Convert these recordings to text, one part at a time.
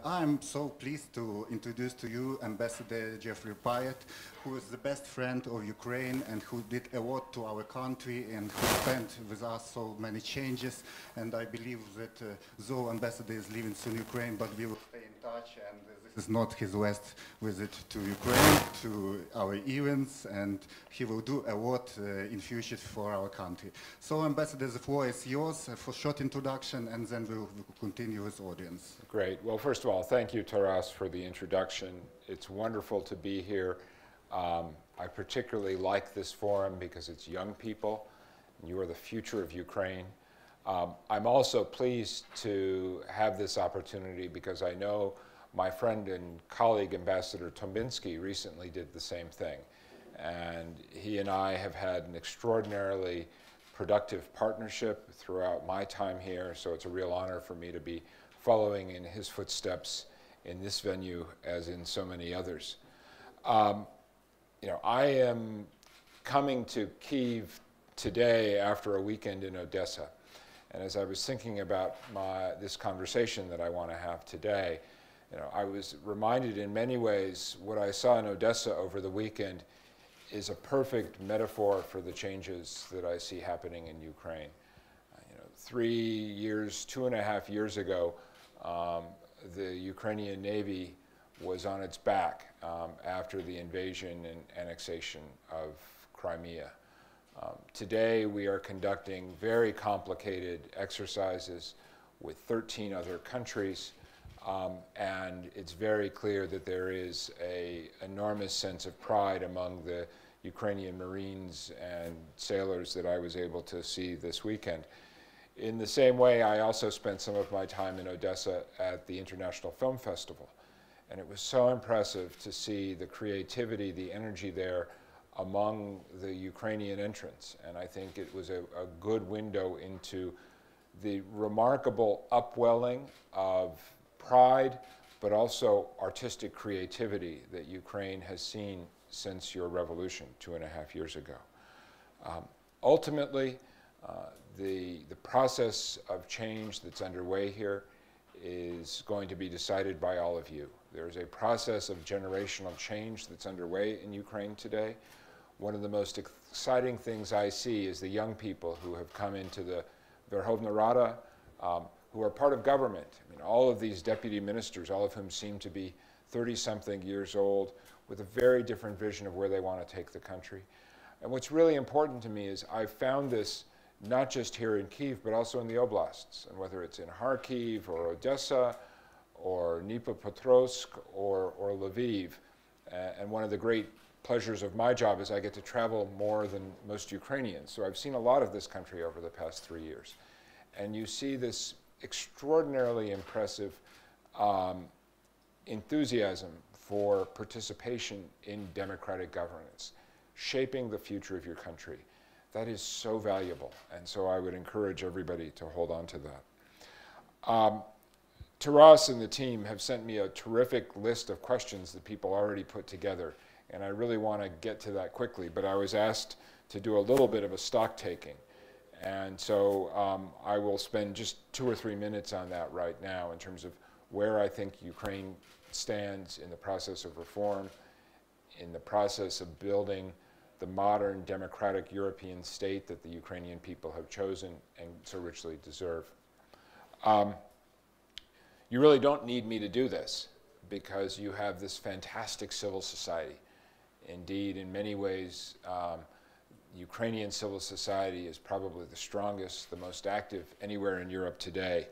I'm so pleased to introduce to you Ambassador Geoffrey Pyatt, who is the best friend of Ukraine and who did a lot to our country and who spent with us so many changes. And I believe that though Ambassador is leaving soon Ukraine, but we will stay in touch, and this is not his last visit to Ukraine, to our events, and he will do a lot in future for our country. So Ambassador, the floor is yours for short introduction, and then we'll continue with audience. Great. Well, first of all, thank you, Taras, for the introduction. It's wonderful to be here. I particularly like this forum because it's young people, and you are the future of Ukraine. I'm also pleased to have this opportunity because I know my friend and colleague, Ambassador Tombinski, recently did the same thing. And he and I have had an extraordinarily productive partnership throughout my time here, so it's a real honor for me to be following in his footsteps in this venue as in so many others. I am coming to Kyiv today after a weekend in Odessa. And as I was thinking about this conversation that I want to have today, I was reminded in many ways what I saw in Odessa over the weekend is a perfect metaphor for the changes that I see happening in Ukraine. 3 years, 2.5 years ago, the Ukrainian Navy was on its back after the invasion and annexation of Crimea. Today we are conducting very complicated exercises with 13 other countries, and it's very clear that there is an enormous sense of pride among the Ukrainian Marines and sailors that I was able to see this weekend. In the same way, I also spent some of my time in Odessa at the International Film Festival. And it was so impressive to see the creativity, the energy there among the Ukrainian entrants. And I think it was a good window into the remarkable upwelling of pride, but also artistic creativity that Ukraine has seen since your revolution 2.5 years ago. Ultimately, the process of change that's underway here is going to be decided by all of you. There's a process of generational change that's underway in Ukraine today. One of the most exciting things I see is the young people who have come into the Verkhovna Rada, who are part of government. I mean, all of these deputy ministers, all of whom seem to be 30-something years old, with a very different vision of where they want to take the country. And what's really important to me is I found this not just here in Kyiv, but also in the oblasts. And whether it's in Kharkiv or Odessa or Dnipropetrovsk or Lviv. And one of the great pleasures of my job is I get to travel more than most Ukrainians. So I've seen a lot of this country over the past 3 years. And you see this extraordinarily impressive enthusiasm for participation in democratic governance, shaping the future of your country. That is so valuable, and so I would encourage everybody to hold on to that. Taras and the team have sent me a terrific list of questions that people already put together, and I really want to get to that quickly, but I was asked to do a little bit of a stock taking. And so I will spend just 2 or 3 minutes on that right now in terms of where I think Ukraine stands in the process of reform, in the process of building the modern democratic European state that the Ukrainian people have chosen and so richly deserve. You really don't need me to do this because you have this fantastic civil society. Indeed, in many ways, Ukrainian civil society is probably the strongest, the most active anywhere in Europe today.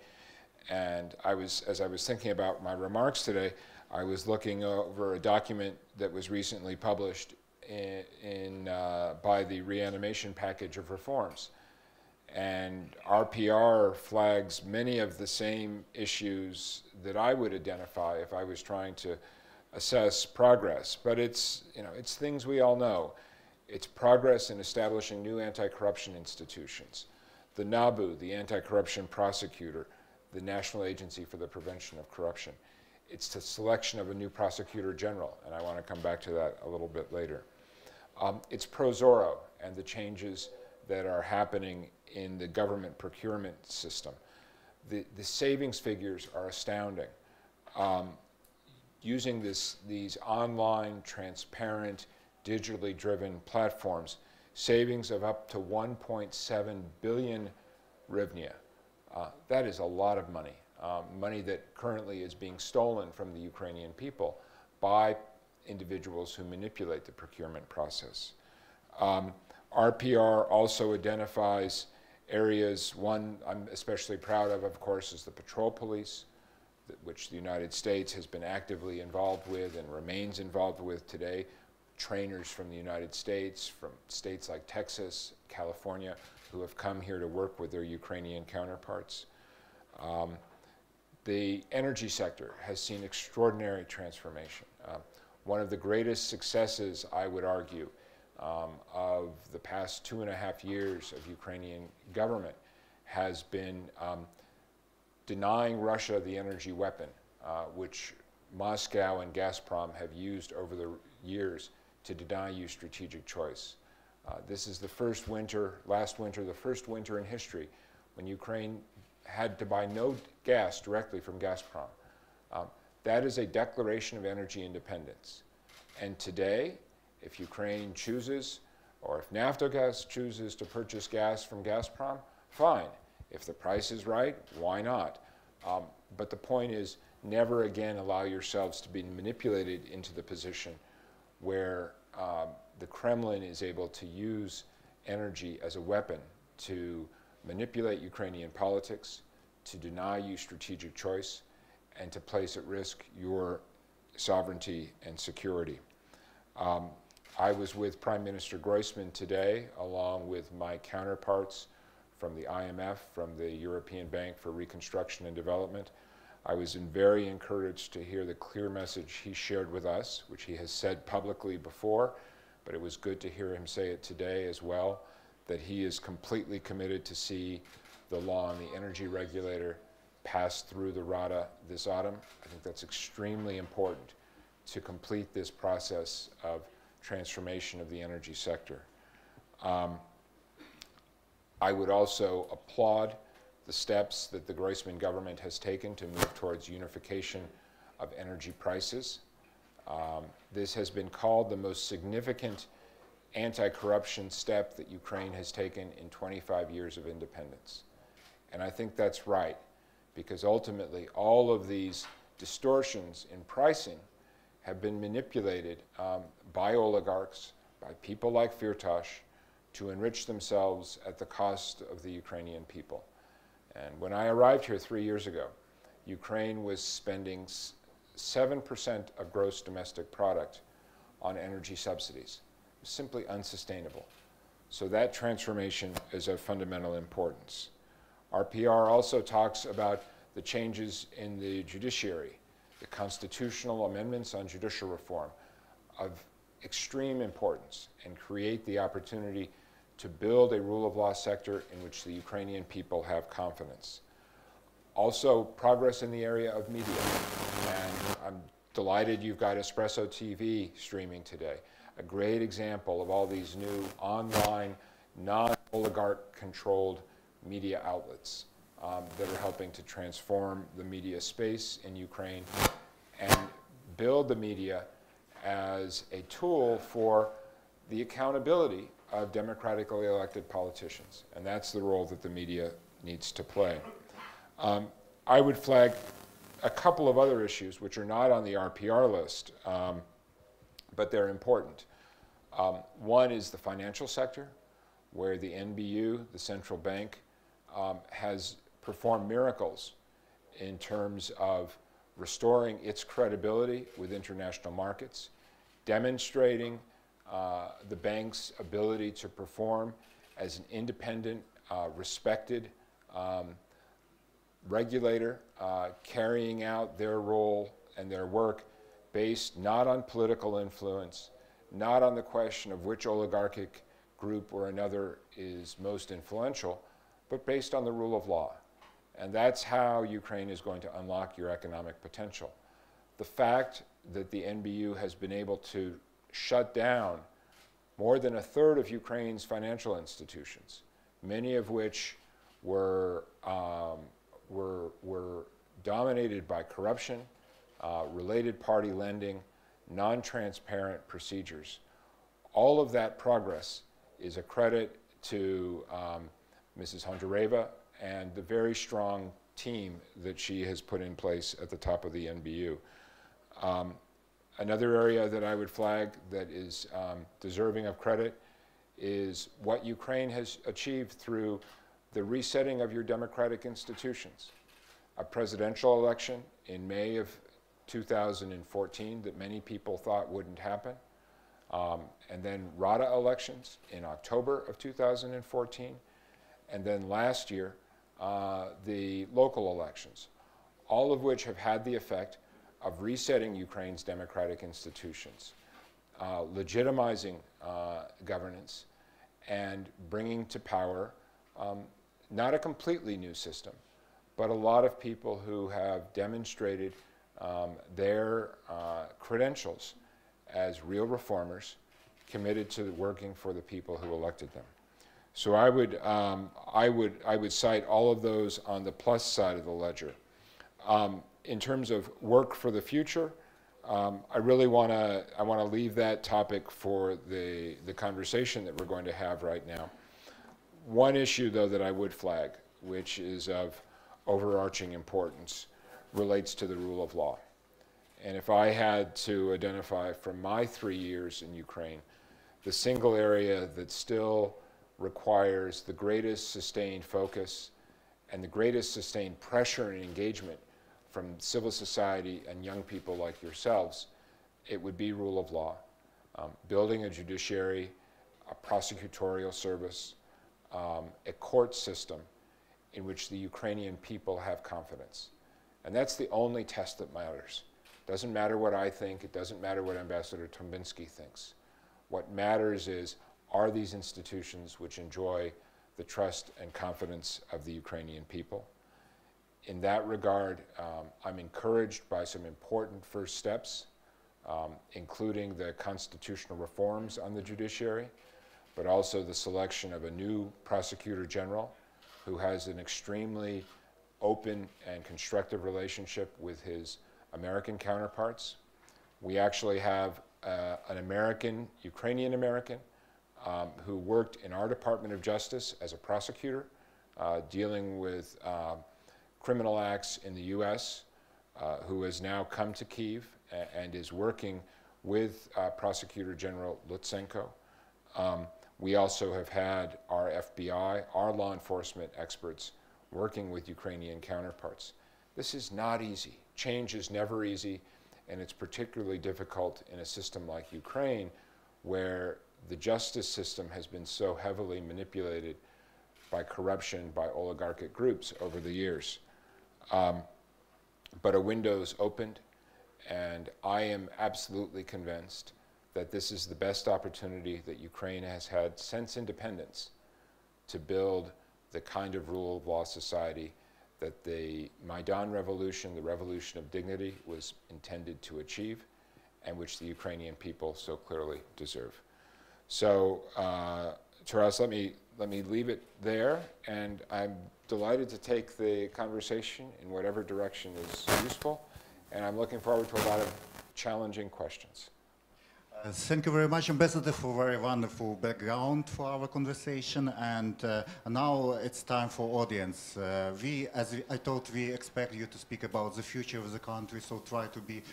And as I was thinking about my remarks today, I was looking over a document that was recently published by the Reanimation Package of Reforms. And RPR flags many of the same issues that I would identify if I was trying to assess progress. But it's things we all know. It's progress in establishing new anti-corruption institutions. The NABU, the Anti-Corruption Prosecutor, the National Agency for the Prevention of Corruption. It's the selection of a new prosecutor general, and I want to come back to that a little bit later. It's ProZorro and the changes that are happening in the government procurement system. The savings figures are astounding. Using these online, transparent, digitally driven platforms, savings of up to 1.7 billion hryvnia. That is a lot of money, money that currently is being stolen from the Ukrainian people by individuals who manipulate the procurement process. RPR also identifies areas. One I'm especially proud of course, is the patrol police, which the United States has been actively involved with and remains involved with today. Trainers from the United States, from states like Texas, California, who have come here to work with their Ukrainian counterparts. The energy sector has seen extraordinary transformation. One of the greatest successes, I would argue, of the past 2.5 years of Ukrainian government has been denying Russia the energy weapon, which Moscow and Gazprom have used over the years to deny you strategic choice. This is the first winter, the first winter in history when Ukraine had to buy no gas directly from Gazprom. That is a declaration of energy independence. And today, if Ukraine chooses, or if Naftogaz chooses to purchase gas from Gazprom, fine. If the price is right, why not? But the point is, never again allow yourselves to be manipulated into the position where the Kremlin is able to use energy as a weapon to manipulate Ukrainian politics, to deny you strategic choice, and to place at risk your sovereignty and security. I was with Prime Minister Groysman today, along with my counterparts from the IMF, from the European Bank for Reconstruction and Development. I was very encouraged to hear the clear message he shared with us, which he has said publicly before, but it was good to hear him say it today as well, that he is completely committed to see the law on the energy regulator pass through the Rada this autumn. I think that's extremely important to complete this process of transformation of the energy sector. I would also applaud the steps that the Groysman government has taken to move towards unification of energy prices. This has been called the most significant anti-corruption step that Ukraine has taken in 25 years of independence. And I think that's right, because ultimately all of these distortions in pricing have been manipulated by oligarchs, by people like Firtash, to enrich themselves at the cost of the Ukrainian people. And when I arrived here 3 years ago, Ukraine was spending 7% of gross domestic product on energy subsidies. It was simply unsustainable. So that transformation is of fundamental importance. Our PR also talks about the changes in the judiciary, the constitutional amendments on judicial reform of extreme importance, and create the opportunity to build a rule of law sector in which the Ukrainian people have confidence. Also, progress in the area of media. And I'm delighted you've got Espresso TV streaming today. A great example of all these new online, non-oligarch controlled media outlets that are helping to transform the media space in Ukraine and build the media as a tool for the accountability of democratically elected politicians. And that's the role that the media needs to play. I would flag a couple of other issues which are not on the RPR list, but they're important. One is the financial sector, where the NBU, the central bank, has performed miracles in terms of restoring its credibility with international markets, demonstrating the bank's ability to perform as an independent, respected regulator, carrying out their role and their work based not on political influence, not on the question of which oligarchic group or another is most influential, but based on the rule of law. And that's how Ukraine is going to unlock your economic potential. The fact that the NBU has been able to shut down more than a third of Ukraine's financial institutions, many of which were dominated by corruption, related party lending, non-transparent procedures. All of that progress is a credit to Mrs. Hondareva and the very strong team that she has put in place at the top of the NBU. Another area that I would flag that is deserving of credit is what Ukraine has achieved through the resetting of your democratic institutions. A presidential election in May of 2014 that many people thought wouldn't happen, and then Rada elections in October of 2014, and then last year, the local elections, all of which have had the effect of resetting Ukraine's democratic institutions, legitimizing governance, and bringing to power not a completely new system, but a lot of people who have demonstrated their credentials as real reformers committed to working for the people who elected them. So I would cite all of those on the plus side of the ledger. In terms of work for the future, I really want to leave that topic for the conversation that we're going to have right now. One issue, though, that I would flag, which is of overarching importance, relates to the rule of law. And if I had to identify from my 3 years in Ukraine, the single area that still requires the greatest sustained focus and the greatest sustained pressure and engagement from civil society and young people like yourselves, it would be rule of law. Building a judiciary, a prosecutorial service, a court system in which the Ukrainian people have confidence. And that's the only test that matters. It doesn't matter what I think, it doesn't matter what Ambassador Tombinsky thinks. What matters is, are these institutions which enjoy the trust and confidence of the Ukrainian people? In that regard, I'm encouraged by some important first steps, including the constitutional reforms on the judiciary, but also the selection of a new prosecutor general who has an extremely open and constructive relationship with his American counterparts. We actually have an American, Ukrainian-American, who worked in our Department of Justice as a prosecutor, dealing with criminal acts in the US, who has now come to Kyiv and is working with Prosecutor General Lutsenko. We also have had our FBI, our law enforcement experts, working with Ukrainian counterparts. This is not easy. Change is never easy, and it's particularly difficult in a system like Ukraine, where the justice system has been so heavily manipulated by corruption, by oligarchic groups over the years. But a window's opened, and I am absolutely convinced that this is the best opportunity that Ukraine has had since independence to build the kind of rule of law society that the Maidan Revolution, the Revolution of Dignity, was intended to achieve, and which the Ukrainian people so clearly deserve. So, Taras, let me leave it there, and I'm delighted to take the conversation in whatever direction is useful, and I'm looking forward to a lot of challenging questions. Thank you very much, Ambassador, for a very wonderful background for our conversation. And now it's time for audience. As I told, we expect you to speak about the future of the country, so try to be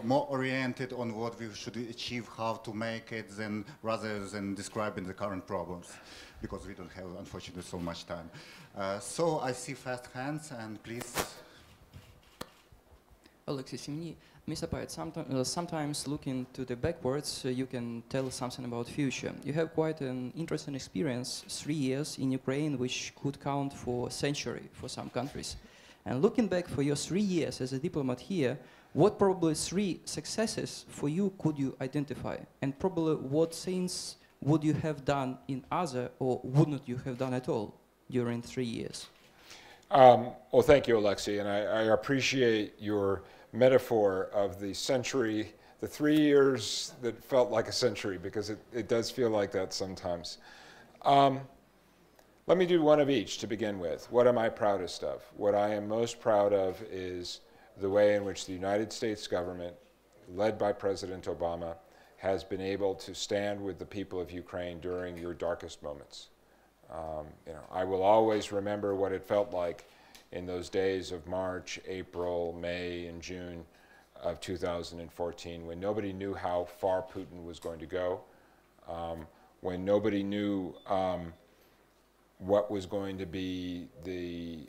more oriented on what we should achieve, how to make it, rather than describing the current problems, because we don't have, unfortunately, so much time. So I see fast hands, and please. Alexis, Mr. Pyatt, sometimes looking to the backwards, you can tell something about future. You have quite an interesting experience, 3 years in Ukraine, which could count for a century for some countries. And looking back for your 3 years as a diplomat here, what probably 3 successes for you could you identify? And probably what things would you have done in other, or wouldn't you have done at all during 3 years? Well, thank you, Alexei, and I appreciate your metaphor of the century the 3 years that felt like a century, because it does feel like that sometimes. Let me do one of each to begin with. What am I proudest of? What I am most proud of is the way in which the United States government, led by President Obama, has been able to stand with the people of Ukraine during your darkest moments. I will always remember what it felt like in those days of March, April, May, and June of 2014, when nobody knew how far Putin was going to go, when nobody knew what was going to be the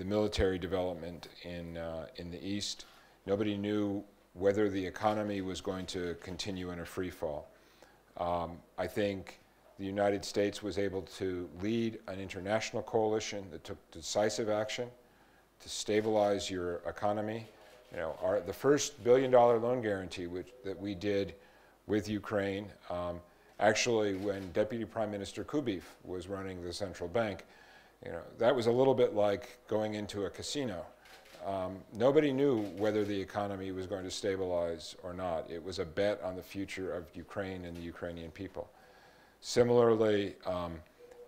military development in the East. Nobody knew whether the economy was going to continue in a free fall. I think the United States was able to lead an international coalition that took decisive action to stabilize your economy. The first billion-dollar loan guarantee that we did with Ukraine, actually when Deputy Prime Minister Kubiv was running the central bank, that was a little bit like going into a casino. Nobody knew whether the economy was going to stabilize or not. It was a bet on the future of Ukraine and the Ukrainian people. Similarly,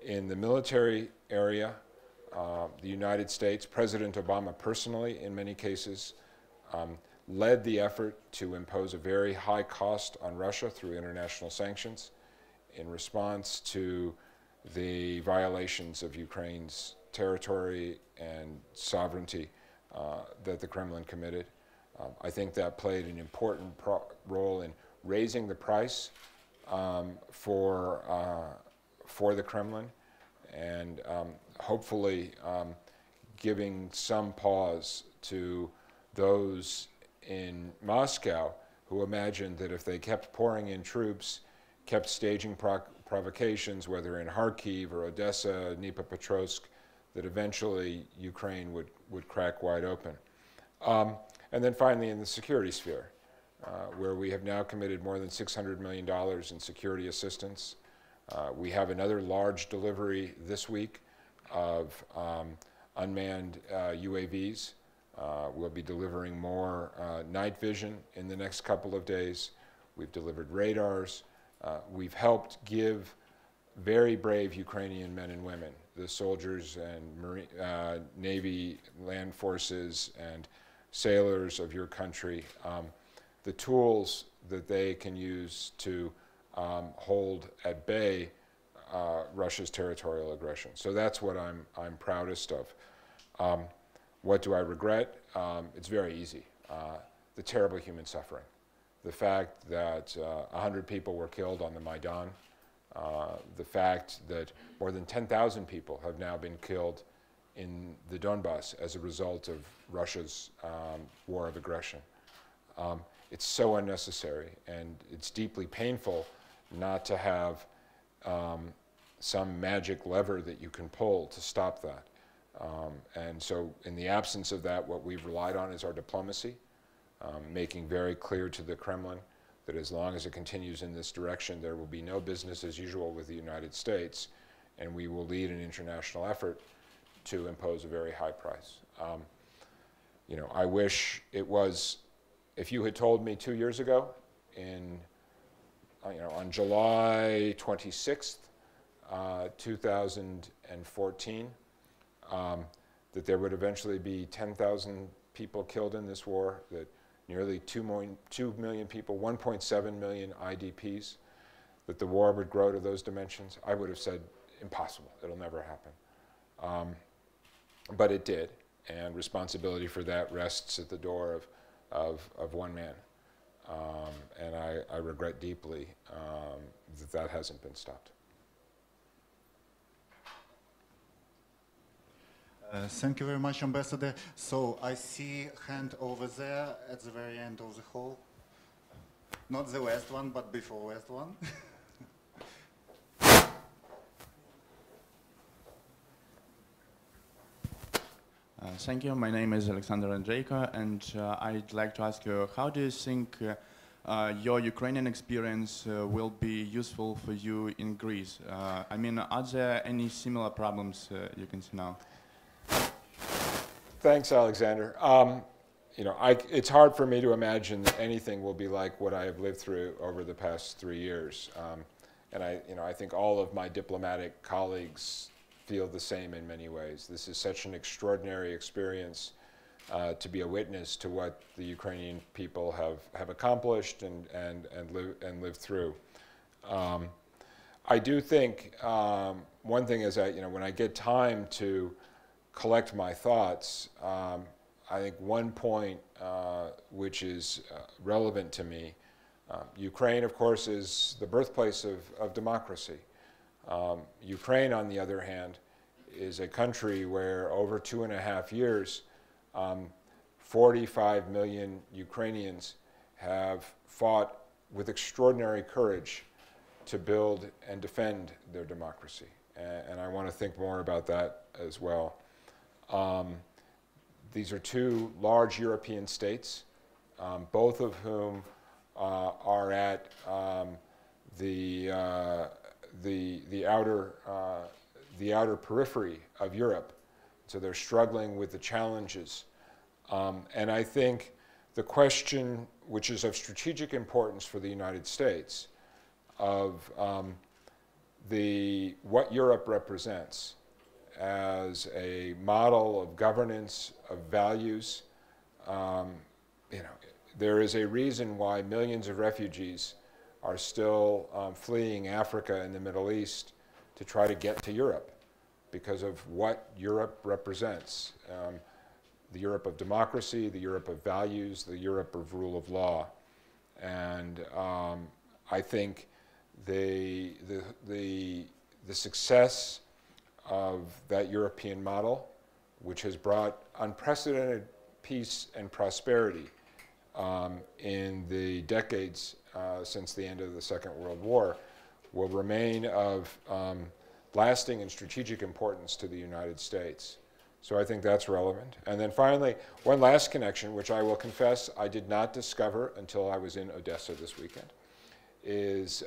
in the military area, the United States, President Obama personally, in many cases, led the effort to impose a very high cost on Russia through international sanctions in response to the violations of Ukraine's territory and sovereignty that the Kremlin committed. I think that played an important role in raising the price for the Kremlin, and hopefully giving some pause to those in Moscow who imagined that if they kept pouring in troops, kept staging provocations, whether in Kharkiv or Odessa, Dnipropetrovsk, that eventually Ukraine would crack wide open. And then finally in the security sphere, where we have now committed more than $600 million in security assistance. We have another large delivery this week of unmanned UAVs. We'll be delivering more night vision in the next couple of days. We've delivered radars. We've helped give very brave Ukrainian men and women, the soldiers and Navy, land forces, and sailors of your country, the tools that they can use to hold at bay Russia's territorial aggression. So that's what I'm proudest of. What do I regret? It's very easy. The terrible human suffering. The fact that 100 people were killed on the Maidan. The fact that more than 10,000 people have now been killed in the Donbass as a result of Russia's war of aggression. It's so unnecessary, and it's deeply painful not to have some magic lever that you can pull to stop that. And so in the absence of that, what we've relied on is our diplomacy, making very clear to the Kremlin that as long as it continues in this direction, there will be no business as usual with the United States, and we will lead an international effort to impose a very high price. I wish it was, if you had told me 2 years ago, on July 26th, 2014, that there would eventually be 10,000 people killed in this war, that nearly 2 million people, 1.7 million IDPs, that the war would grow to those dimensions, I would have said, impossible, it'll never happen. But it did, and responsibility for that rests at the door of one man. And I regret deeply that hasn't been stopped. Thank you very much, Ambassador. So I see a hand over there at the very end of the hall. Not the last one, but before last one. Thank you. My name is Alexander Andreyko, and I'd like to ask you, how do you think your Ukrainian experience will be useful for you in Greece? I mean, are there any similar problems you can see now? Thanks, Alexander. you know, it's hard for me to imagine that anything will be like what I have lived through over the past 3 years. And I think all of my diplomatic colleagues feel the same in many ways. This is such an extraordinary experience to be a witness to what the Ukrainian people have accomplished and lived through. I do think one thing is that, when I get time to collect my thoughts, I think one point which is relevant to me, Ukraine, of course, is the birthplace of democracy. Ukraine, on the other hand, is a country where over 2.5 years, 45 million Ukrainians have fought with extraordinary courage to build and defend their democracy. And I want to think more about that as well. These are two large European states, both of whom are at the outer periphery of Europe. So they're struggling with the challenges. And I think the question, which is of strategic importance for the United States, of what Europe represents as a model of governance, of values. There is a reason why millions of refugees are still fleeing Africa and the Middle East to try to get to Europe, because of what Europe represents. The Europe of democracy, the Europe of values, the Europe of rule of law. And I think the success of that European model, which has brought unprecedented peace and prosperity in the decades since the end of the Second World War, will remain of lasting and strategic importance to the United States. So I think that's relevant. And then finally, one last connection, which I will confess I did not discover until I was in Odessa this weekend, is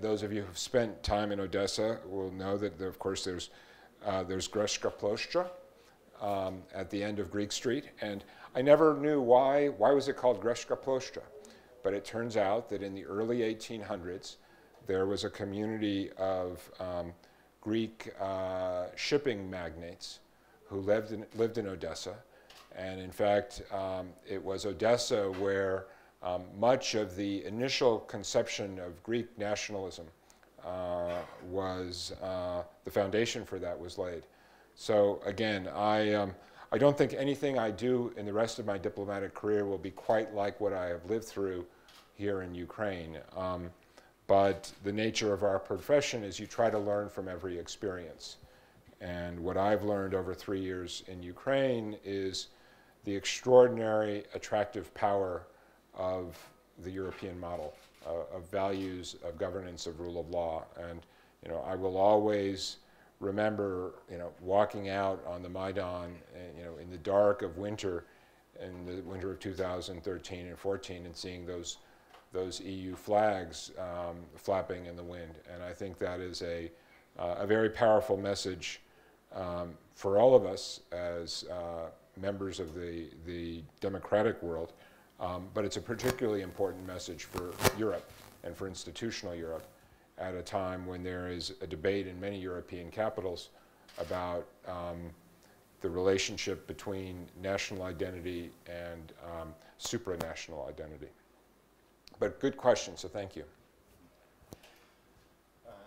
those of you who've spent time in Odessa will know that, of course, there's Greshka Ploshcha at the end of Greek Street. And I never knew why was it called Greshka Ploshcha. But it turns out that in the early 1800s, there was a community of Greek shipping magnates who lived in Odessa. And in fact, it was Odessa where much of the initial conception of Greek nationalism was, the foundation for that was laid. So again, I don't think anything I do in the rest of my diplomatic career will be quite like what I have lived through here in Ukraine. But the nature of our profession is you try to learn from every experience. And what I've learned over 3 years in Ukraine is the extraordinary attractive power of the European model, of values, of governance, of rule of law. And I will always remember walking out on the Maidan in the dark of winter, in the winter of 2013 and 14, and seeing those EU flags flapping in the wind. And I think that is a very powerful message for all of us as members of the democratic world, but it's a particularly important message for Europe and for institutional Europe at a time when there is a debate in many European capitals about the relationship between national identity and supranational identity. But good question, so thank you.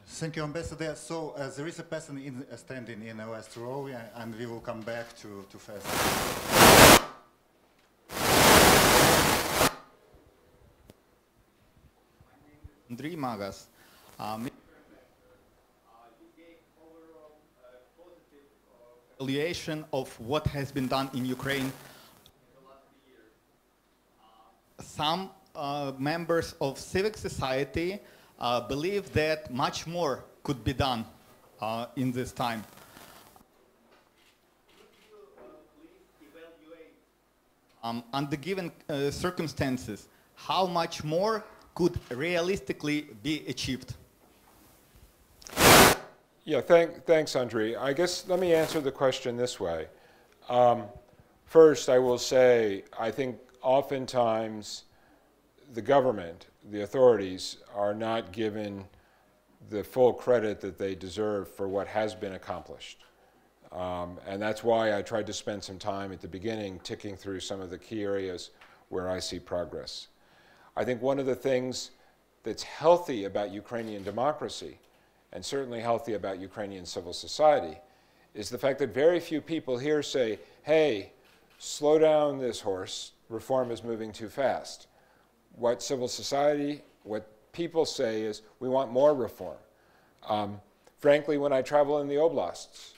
Thank you, Ambassador. So there is a person standing in the last row, and we will come back to first. Andrei Magas. You gave overall positive evaluation of what has been done in Ukraine in the last 3 years. Some members of civic society believe that much more could be done in this time. Could you please evaluate, under given circumstances, how much more could realistically be achieved? Yeah, thanks, Andrei. I guess let me answer the question this way. First, I will say, I think oftentimes the government, the authorities, are not given the full credit that they deserve for what has been accomplished. And that's why I tried to spend some time at the beginning ticking through some of the key areas where I see progress. I think one of the things that's healthy about Ukrainian democracy, and certainly healthy about Ukrainian civil society, is the fact that very few people here say, hey, slow down this horse, reform is moving too fast. What civil society, what people say is, we want more reform. Frankly, when I travel in the oblasts,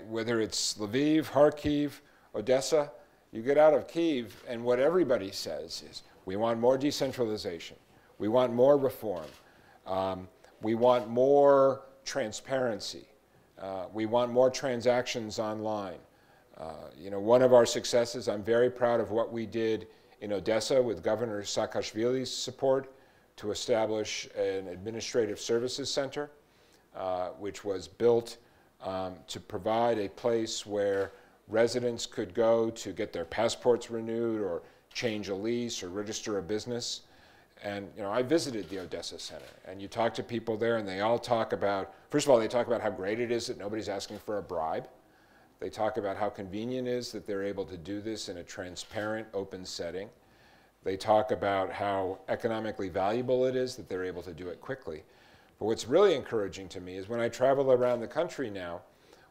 whether it's Lviv, Kharkiv, Odessa, you get out of Kyiv, and what everybody says is, we want more decentralization. We want more reform. We want more transparency. We want more transactions online. One of our successes, I'm very proud of what we did in Odessa with Governor Saakashvili's support to establish an administrative services center, which was built to provide a place where residents could go to get their passports renewed or change a lease or register a business. And I visited the Odessa Center, and you talk to people there, and they all talk about, first of all, they talk about how great it is that nobody's asking for a bribe. They talk about how convenient it is that they're able to do this in a transparent, open setting. They talk about how economically valuable it is that they're able to do it quickly. But what's really encouraging to me is when I travel around the country now,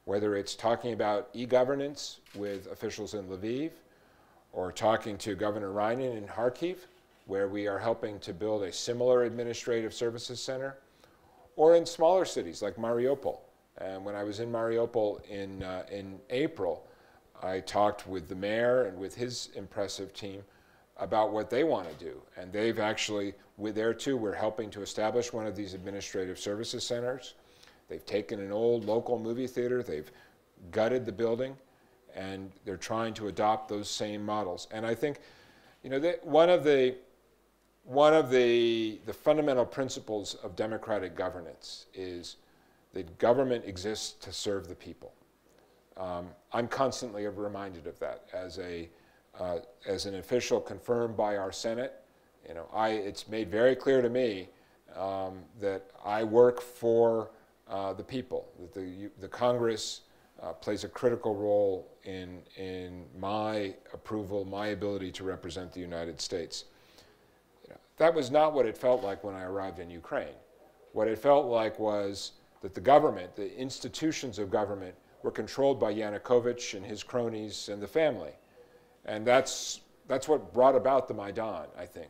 whether it's talking about e-governance with officials in Lviv, or talking to Governor Reinin in Kharkiv, where we are helping to build a similar administrative services center, or in smaller cities like Mariupol. And when I was in Mariupol in April, I talked with the mayor and with his impressive team about what they want to do. And they've actually, there too, we're helping to establish one of these administrative services centers. They've taken an old local movie theater, they've gutted the building, and they're trying to adopt those same models. And I think, one of the fundamental principles of democratic governance is that government exists to serve the people. I'm constantly reminded of that as an official confirmed by our Senate. It's made very clear to me that I work for the people, that the Congress plays a critical role in my approval, my ability to represent the United States. That was not what it felt like when I arrived in Ukraine. What it felt like was that the government, the institutions of government, were controlled by Yanukovych and his cronies and the family. And that's what brought about the Maidan, I think,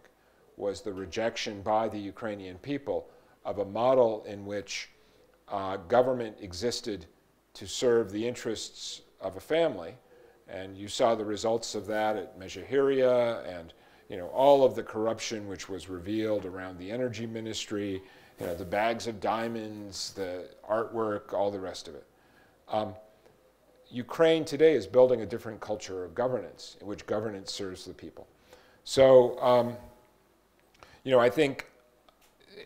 was the rejection by the Ukrainian people of a model in which government existed to serve the interests of a family. And you saw the results of that at Mežahiria and all of the corruption which was revealed around the energy ministry, the bags of diamonds, the artwork, all the rest of it. Ukraine today is building a different culture of governance in which governance serves the people. So, I think,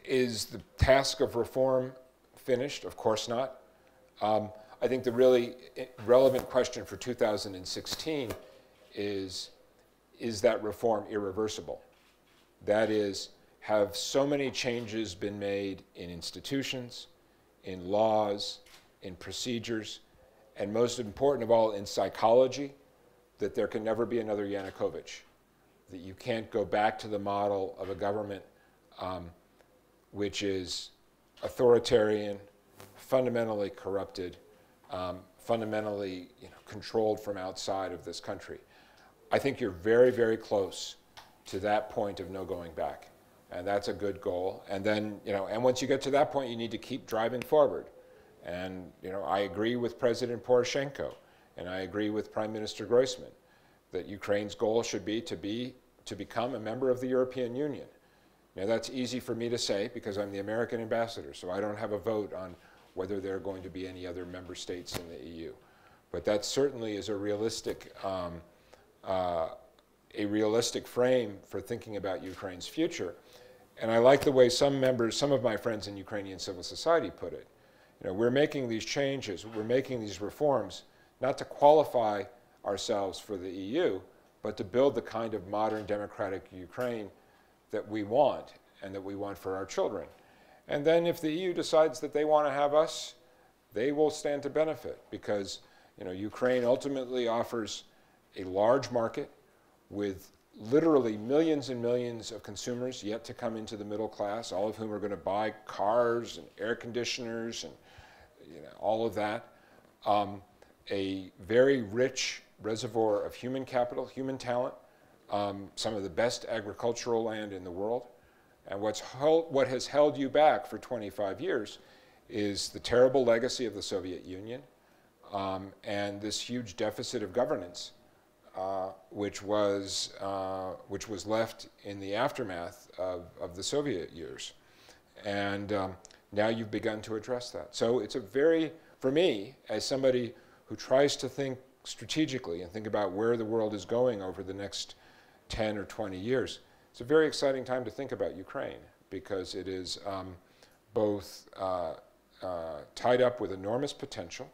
is the task of reform finished? Of course not. I think the really relevant question for 2016 is that reform irreversible? That is, have so many changes been made in institutions, in laws, in procedures, and most important of all, in psychology, that there can never be another Yanukovych, that you can't go back to the model of a government which is authoritarian, fundamentally corrupted, fundamentally controlled from outside of this country. I think you're very, very close to that point of no going back. And that's a good goal. And then, and once you get to that point, you need to keep driving forward. And, I agree with President Poroshenko, and I agree with Prime Minister Groysman, that Ukraine's goal should be to become a member of the European Union. Now, that's easy for me to say because I'm the American ambassador, so I don't have a vote on whether there are going to be any other member states in the EU. But that certainly is a realistic frame for thinking about Ukraine's future. And I like the way some of my friends in Ukrainian civil society put it. We're making these changes, we're making these reforms, not to qualify ourselves for the EU, but to build the kind of modern democratic Ukraine that we want and that we want for our children. And then if the EU decides that they want to have us, they will stand to benefit because Ukraine ultimately offers a large market with literally millions and millions of consumers yet to come into the middle class, all of whom are going to buy cars and air conditioners and all of that. A very rich reservoir of human capital, human talent, some of the best agricultural land in the world. And what has held you back for 25 years is the terrible legacy of the Soviet Union and this huge deficit of governance, which was left in the aftermath of the Soviet years. And now you've begun to address that. So it's for me, as somebody who tries to think strategically and think about where the world is going over the next 10 or 20 years, it's a very exciting time to think about Ukraine because it is both tied up with enormous potential,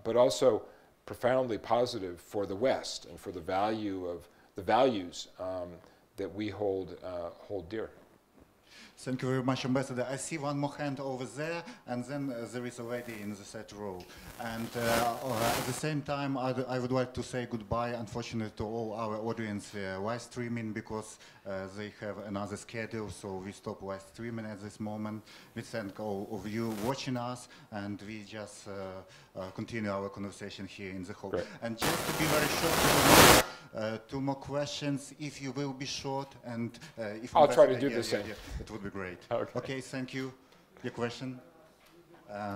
but also profoundly positive for the West and for the values that we hold dear. Thank you very much, Ambassador. I see one more hand over there, and then there is a lady in the third row. And at the same time, I would like to say goodbye, unfortunately, to all our audience live streaming because they have another schedule, so we stop live streaming at this moment. We thank all of you watching us, and we just continue our conversation here in the hall. Great. And just to be very short, two more questions, if you will be short, and if I'll try to do the same. It would be great. Okay. Thank you. Your question?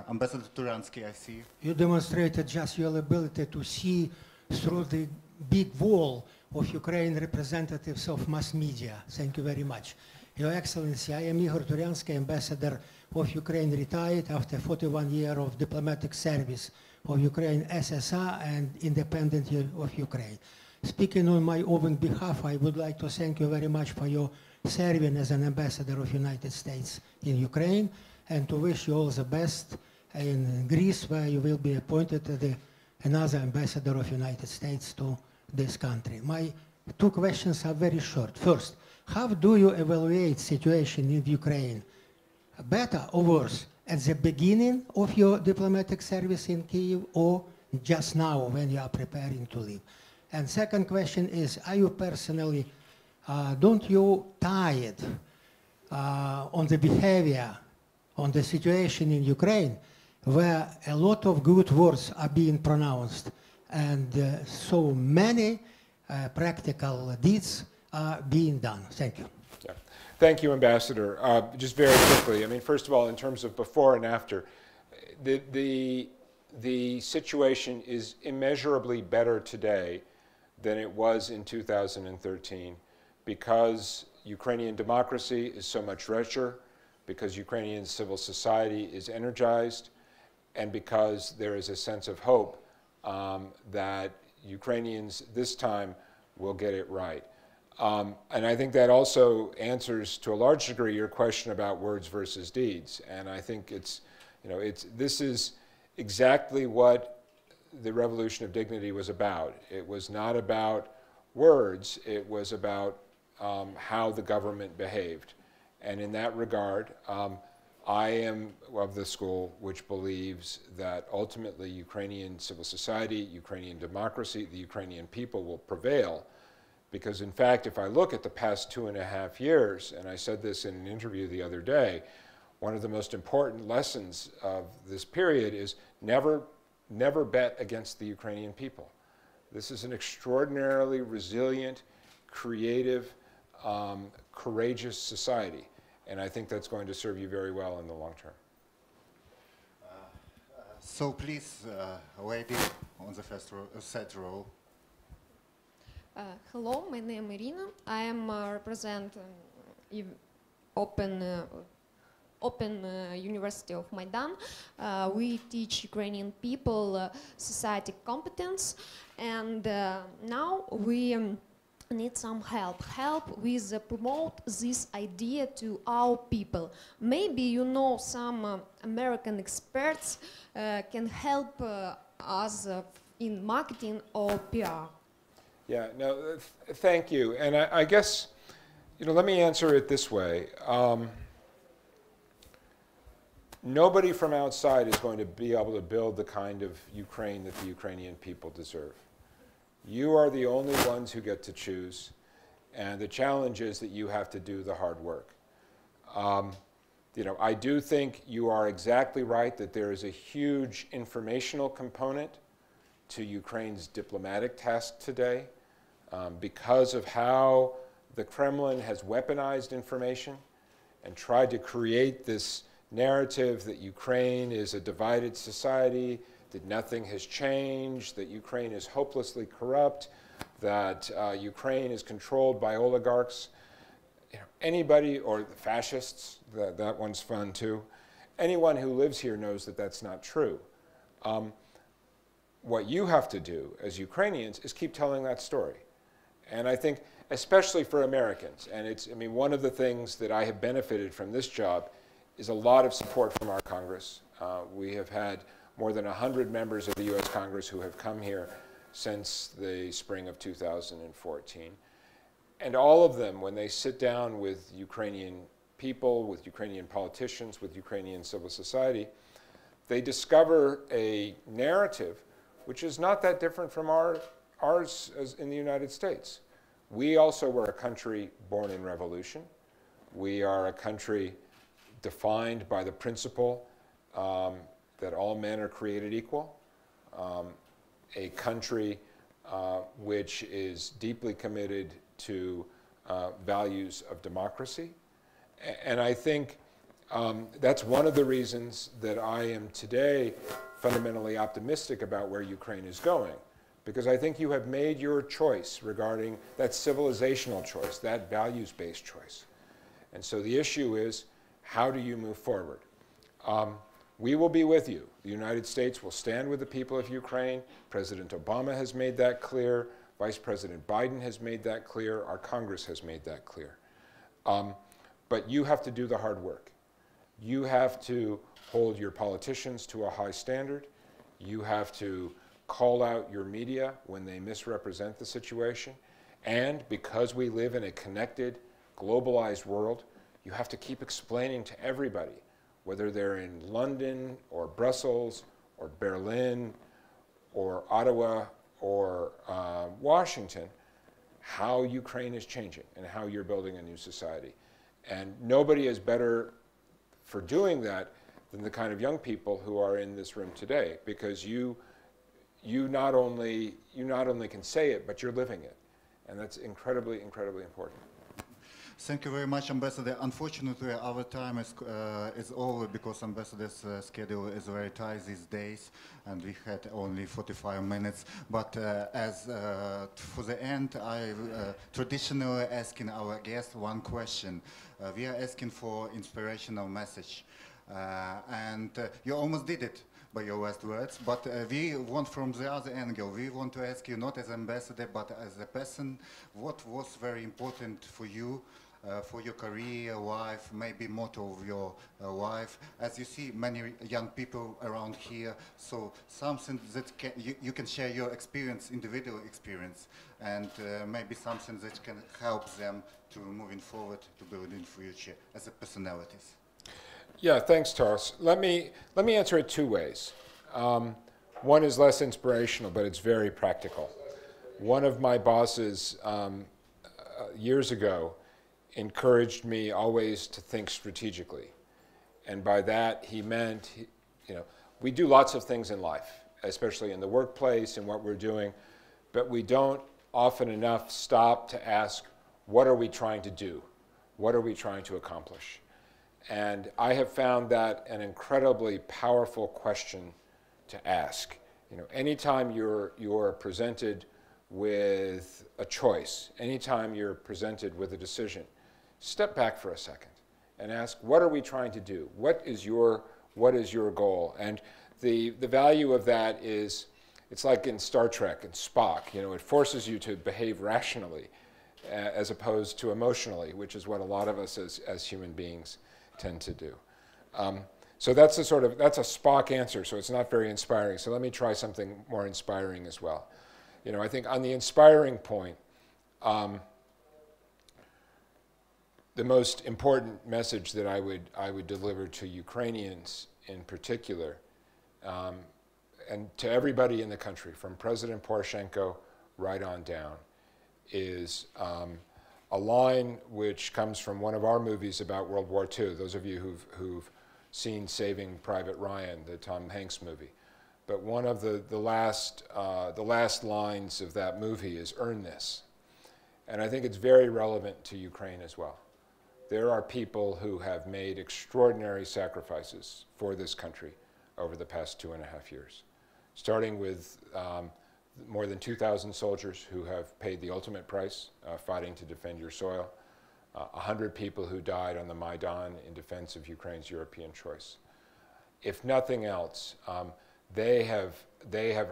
Ambassador Turansky, I see. You demonstrated just your ability to see through the big wall of Ukraine representatives of mass media. Thank you very much. Your Excellency, I am Igor Turansky, Ambassador of Ukraine, retired after 41 years of diplomatic service of Ukraine, SSR, and independent of Ukraine. Speaking on my own behalf, I would like to thank you very much for your serving as an ambassador of United States in Ukraine and to wish you all the best in Greece, where you will be appointed as another ambassador of United States to this country. My two questions are very short. First, how do you evaluate situation in Ukraine? Better or worse, at the beginning of your diplomatic service in Kyiv or just now when you are preparing to leave? And second question is, are you personally, don't you tired on the behavior, on the situation in Ukraine, where a lot of good words are being pronounced and so many practical deeds are being done? Thank you. Yeah. Thank you, Ambassador. Just very quickly, I mean, first of all, in terms of before and after, the situation is immeasurably better today than it was in 2013 because Ukrainian democracy is so much richer, because Ukrainian civil society is energized, and because there is a sense of hope that Ukrainians this time will get it right. And I think that also answers to a large degree your question about words versus deeds. And I think this is exactly what the Revolution of Dignity was about. It was not about words, it was about how the government behaved. And in that regard, I am of the school which believes that ultimately Ukrainian civil society, Ukrainian democracy, the Ukrainian people will prevail. Because in fact, if I look at the past 2.5 years, and I said this in an interview the other day, one of the most important lessons of this period is never bet against the Ukrainian people. This is an extraordinarily resilient, creative, courageous society. And I think that's going to serve you very well in the long term. So please, lady on the third row. Hello, my name is Irina. I am represent Open University of Maidan. We teach Ukrainian people society competence, and now we need some help with promote this idea to our people. Maybe you know some American experts can help us in marketing or PR? Yeah, no, thank you. And I guess, let me answer it this way. Nobody from outside is going to be able to build the kind of Ukraine that the Ukrainian people deserve. You are the only ones who get to choose, and the challenge is that you have to do the hard work. I do think you are exactly right that there is a huge informational component to Ukraine's diplomatic task today because of how the Kremlin has weaponized information and tried to create this narrative that Ukraine is a divided society, that nothing has changed, that Ukraine is hopelessly corrupt, that Ukraine is controlled by oligarchs. Anybody, or the fascists, that one's fun too, anyone who lives here knows that that's not true. What you have to do as Ukrainians is keep telling that story. And I think, especially for Americans, and one of the things that I have benefited from this job is a lot of support from our Congress. We have had more than 100 members of the US Congress who have come here since the spring of 2014. And all of them, when they sit down with Ukrainian people, with Ukrainian politicians, with Ukrainian civil society, they discover a narrative which is not that different from ours as in the United States. We also were a country born in revolution. We are a country defined by the principle that all men are created equal, a country which is deeply committed to values of democracy. And I think that's one of the reasons that I am today fundamentally optimistic about where Ukraine is going, because I think you have made your choice regarding that civilizational choice, that values-based choice. And so the issue is, how do you move forward? We will be with you. The United States will stand with the people of Ukraine. President Obama has made that clear. Vice President Biden has made that clear. Our Congress has made that clear. But you have to do the hard work. You have to hold your politicians to a high standard. You have to call out your media when they misrepresent the situation. And because we live in a connected, globalized world, you have to keep explaining to everybody, whether they're in London or Brussels or Berlin or Ottawa or Washington, how Ukraine is changing and how you're building a new society. And nobody is better for doing that than the kind of young people who are in this room today, because you not only can say it, but you're living it. And that's incredibly, incredibly important. Thank you very much, Ambassador. Unfortunately, our time is over because Ambassador's schedule is very tight these days, and we had only 45 minutes. But for the end, I traditionally asking our guests one question. We are asking for inspirational message, and you almost did it by your last words. But we want from the other angle. We want to ask you not as ambassador, but as a person, what was very important for you? For your career, life, maybe motto of your life. As you see many young people around here, so something that you can share your experience, individual experience, and maybe something that can help them to moving forward, to build in future as a personalities. Yeah, thanks, Taras. Let me answer it two ways. One is less inspirational, but it's very practical. One of my bosses years ago encouraged me always to think strategically. And by that, he meant, we do lots of things in life, especially in the workplace and what we're doing, but we don't often enough stop to ask, what are we trying to do? What are we trying to accomplish? And I have found that an incredibly powerful question to ask. Anytime you're presented with a choice, anytime you're presented with a decision, step back for a second and ask, what are we trying to do? What is your goal? And the value of that is, it's like in Star Trek and Spock, it forces you to behave rationally as opposed to emotionally, which is what a lot of us as human beings tend to do. So that's that's a Spock answer, so it's not very inspiring. So let me try something more inspiring as well. You know, I think on the inspiring point, the most important message that I would deliver to Ukrainians in particular, and to everybody in the country, from President Poroshenko right on down, is a line which comes from one of our movies about World War II. Those of you who've seen Saving Private Ryan, the Tom Hanks movie. But one of the last lines of that movie is "Earn this." And I think it's very relevant to Ukraine as well. There are people who have made extraordinary sacrifices for this country over the past 2.5 years, starting with more than 2,000 soldiers who have paid the ultimate price fighting to defend your soil, 100 people who died on the Maidan in defense of Ukraine's European choice. If nothing else, they have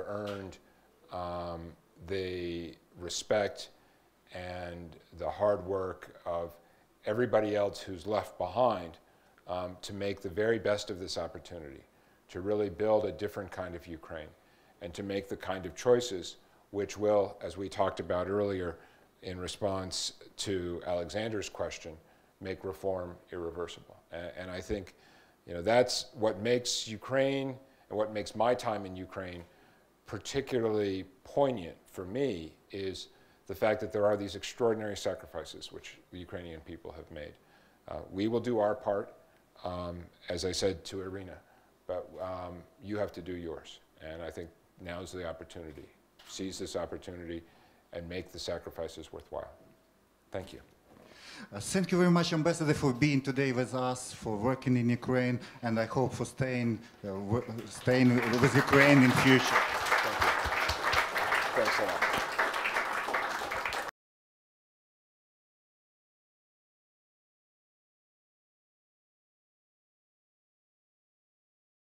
earned the respect and the hard work of everybody else who's left behind to make the very best of this opportunity, to really build a different kind of Ukraine, and to make the kind of choices which will, as we talked about earlier in response to Alexander's question, make reform irreversible. And I think, you know, that's what makes Ukraine and what makes my time in Ukraine particularly poignant for me, is the fact that there are these extraordinary sacrifices which the Ukrainian people have made. We will do our part, as I said to Irina, but you have to do yours. And I think now's the opportunity. Seize this opportunity and make the sacrifices worthwhile. Thank you. Thank you very much, Ambassador, for being today with us, for working in Ukraine, and I hope for staying with Ukraine in future.